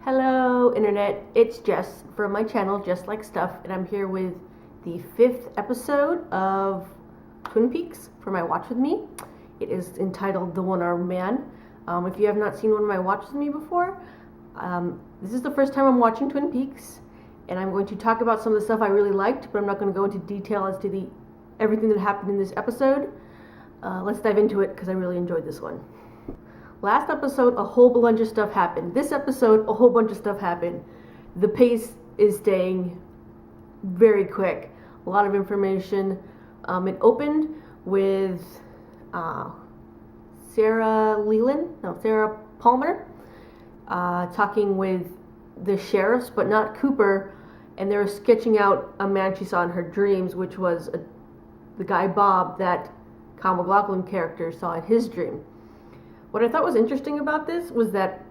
Hello Internet, it's Jess from my channel JessLikesStuff, and I'm here with the 5th episode of Twin Peaks for my Watch With Me. It is entitled The One-Armed Man. If you have not seen one of my Watch With Me before, this is the first time I'm watching Twin Peaks, and I'm going to talk about some of the stuff I really liked, but I'm not going to go into detail as to everything that happened in this episode. Let's dive into it because I really enjoyed this one. Last episode, a whole bunch of stuff happened. This episode, a whole bunch of stuff happened. The pace is staying very quick. A lot of information. It opened with Sarah Palmer talking with the sheriffs, but not Cooper, and they were sketching out a man she saw in her dreams, which was the guy Bob that Kyle MacLachlan character saw in his dream. What I thought was interesting about this was that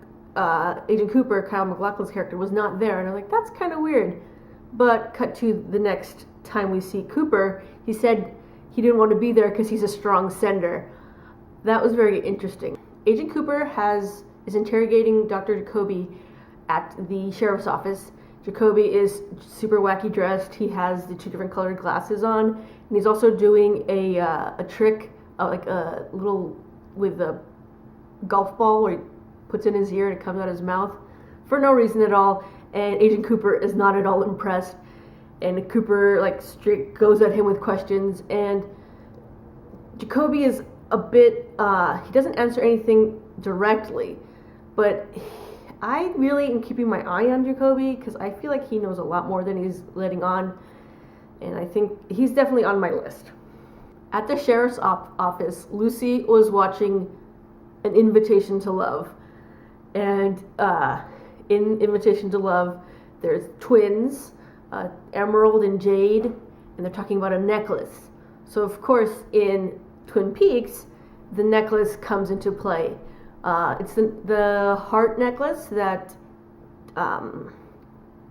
Agent Cooper, Kyle MacLachlan's character, was not there. And I'm like, that's kind of weird. But cut to the next time we see Cooper, he said he didn't want to be there because he's a strong sender. That was very interesting. Agent Cooper is interrogating Dr. Jacoby at the sheriff's office. Jacoby is super wacky dressed. He has the 2 different colored glasses on. And he's also doing a trick, like a little, with a golf ball where he puts in his ear and it comes out his mouth for no reason at all, and Agent Cooper is not at all impressed, and Cooper straight goes at him with questions, and Jacoby is a bit he doesn't answer anything directly, but I really am keeping my eye on Jacoby because I feel like he knows a lot more than he's letting on, and I think he's definitely on my list. At the sheriff's office, Lucy was watching An Invitation to Love, and in Invitation to Love there's twins, Emerald and Jade, and they're talking about a necklace. So of course in Twin Peaks the necklace comes into play. It's the heart necklace that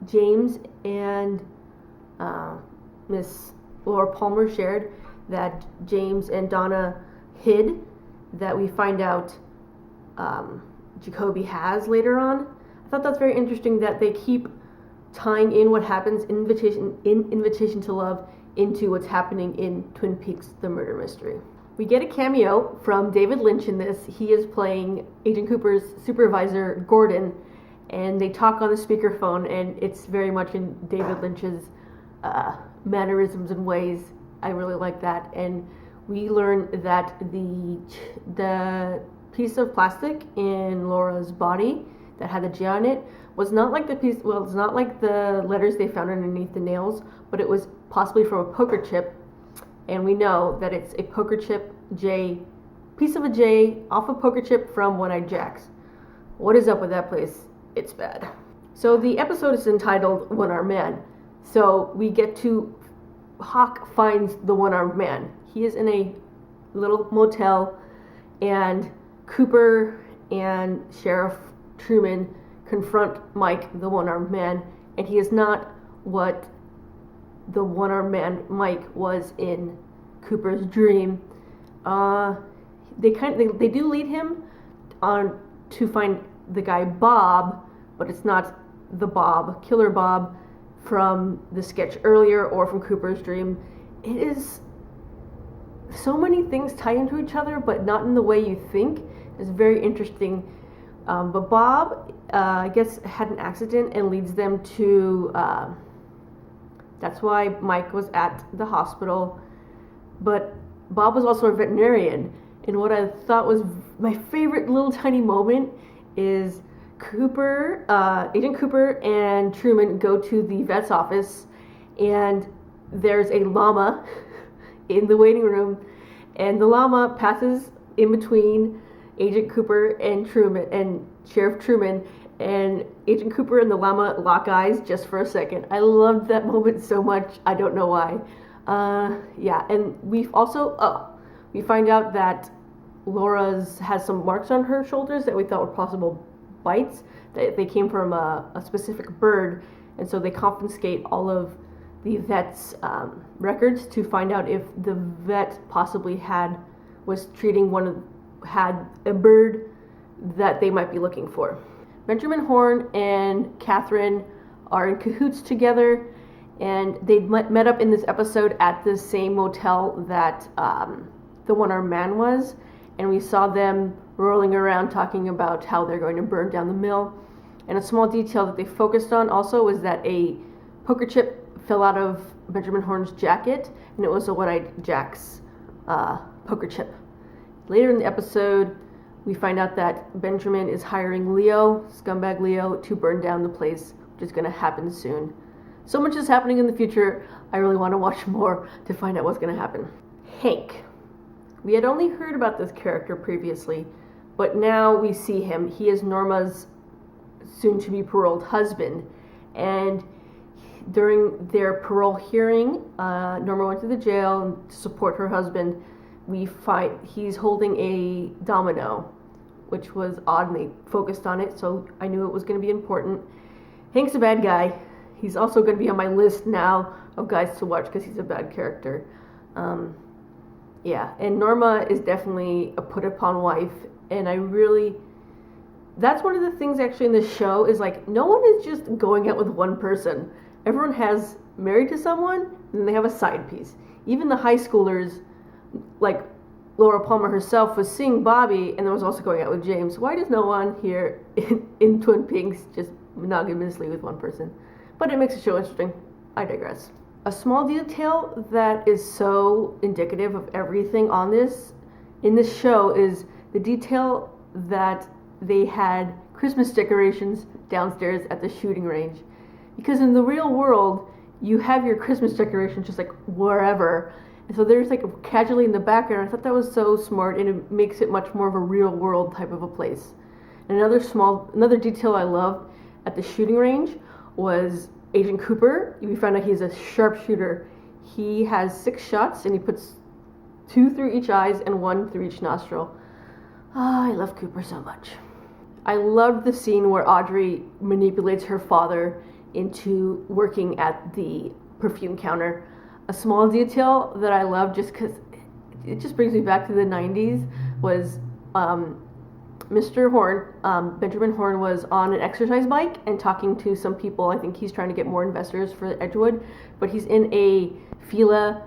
James and Miss Laura Palmer shared, that James and Donna hid, that we find out Jacoby has later on. I thought that's very interesting that they keep tying in what happens in Invitation to Love into what's happening in Twin Peaks: The Murder Mystery. We get a cameo from David Lynch in this. He is playing Agent Cooper's supervisor, Gordon, and they talk on the speakerphone, and it's very much in David Lynch's mannerisms and ways. I really like that. And we learn that the piece of plastic in Laura's body that had the J on it was not like it's not like the letters they found underneath the nails, but it was possibly from a poker chip, and we know that it's a poker chip piece of a J off a poker chip from One-Eyed Jack's. What is up with that place? It's bad. So the episode is entitled One-Armed Man. So we get to Hawk finds the one-armed man. He is in a little motel, and Cooper and Sheriff Truman confront Mike, the one-armed man, and he is not what the one-armed man Mike was in Cooper's dream. They do lead him on to find the guy Bob, but it's not the Bob, Killer Bob, from the sketch earlier or from Cooper's dream. It is so many things tie into each other, but not in the way you think. It's very interesting. But Bob, I guess, had an accident and leads them to, that's why Mike was at the hospital. But Bob was also a veterinarian. And what I thought was my favorite little tiny moment is Agent Cooper and Truman go to the vet's office, and there's a llama in the waiting room, and the llama passes in between Agent Cooper and Truman and Sheriff Truman, and Agent Cooper and the llama lock eyes just for a second. I loved that moment so much. I don't know why. And we've also we find out that Laura's has some marks on her shoulders that we thought were possible bites, that they came from a specific bird, and so they confiscate all of the vet's records to find out if the vet possibly had a bird that they might be looking for. Benjamin Horne and Catherine are in cahoots together, and they met up in this episode at the same motel that the one-armed man was, and we saw them rolling around talking about how they're going to burn down the mill. And a small detail that they focused on also was that a poker chip fell out of Benjamin Horne's jacket, and it was a One-Eyed Jack's poker chip. Later in the episode, we find out that Benjamin is hiring Leo, scumbag Leo, to burn down the place, which is going to happen soon. So much is happening in the future, I really want to watch more to find out what's going to happen. Hank. We had only heard about this character previously, but now we see him. He is Norma's soon-to-be paroled husband, and during their parole hearing, Norma went to the jail to support her husband. We find he's holding a domino, which was odd, and they focused on it, so I knew it was going to be important. Hank's a bad guy. He's also going to be on my list now of guys to watch because he's a bad character. Yeah, and Norma is definitely a put-upon wife, and that's one of the things actually in this show is like, no one is just going out with one person. Everyone has married to someone, and then they have a side piece. Even the high schoolers, like Laura Palmer herself, was seeing Bobby, and then was also going out with James. Why does no one here in Twin Peaks just monogamously with one person? But it makes the show interesting. I digress. A small detail that is so indicative of everything in this show is the detail that they had Christmas decorations downstairs at the shooting range. Because in the real world, you have your Christmas decorations just like wherever. And so there's like casually in the background. I thought that was so smart, and it makes it much more of a real world type of a place. And another detail I loved at the shooting range was Agent Cooper. We found out he's a sharpshooter. He has 6 shots, and he puts 2 through each eyes and 1 through each nostril. I love Cooper so much. I loved the scene where Audrey manipulates her father into working at the perfume counter. A small detail that I love, just because it just brings me back to the 90s, was Mr. Horne, Benjamin Horne, was on an exercise bike and talking to some people. I think he's trying to get more investors for Edgewood, but he's in a Fila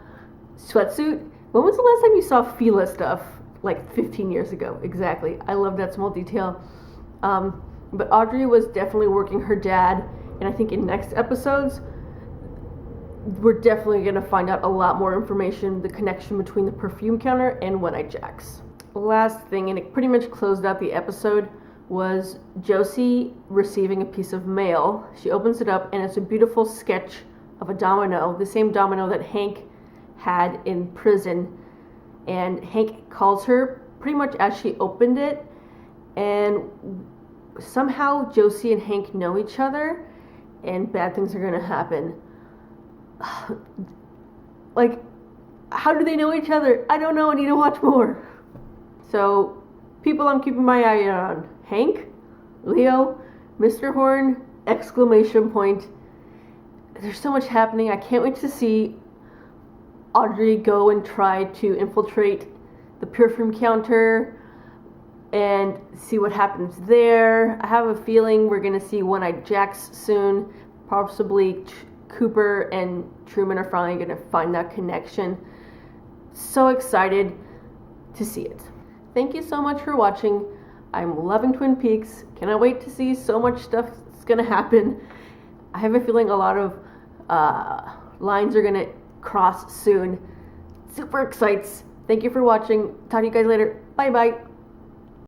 sweatsuit. When was the last time you saw Fila stuff? Like 15 years ago, exactly. I love that small detail. But Audrey was definitely working her dad, and I think in next episodes, we're definitely going to find out a lot more information, the connection between the perfume counter and One-Eyed Jack's. Last thing, and it pretty much closed out the episode, was Josie receiving a piece of mail. She opens it up, and it's a beautiful sketch of a domino, the same domino that Hank had in prison. And Hank calls her pretty much as she opened it, and somehow Josie and Hank know each other, and bad things are going to happen. Like, how do they know each other? I don't know, I need to watch more. So, people I'm keeping my eye on: Hank, Leo, Mr. Horne, exclamation point. There's so much happening. I can't wait to see Audrey go and try to infiltrate the perfume counter and see what happens there. I have a feeling we're going to see One-Eyed Jack's soon. Possibly Cooper and Truman are finally going to find that connection. So excited to see it. Thank you so much for watching. I'm loving Twin Peaks. Cannot wait to see so much stuff that's going to happen. I have a feeling a lot of lines are going to cross soon. Super excites. Thank you for watching. Talk to you guys later. Bye bye.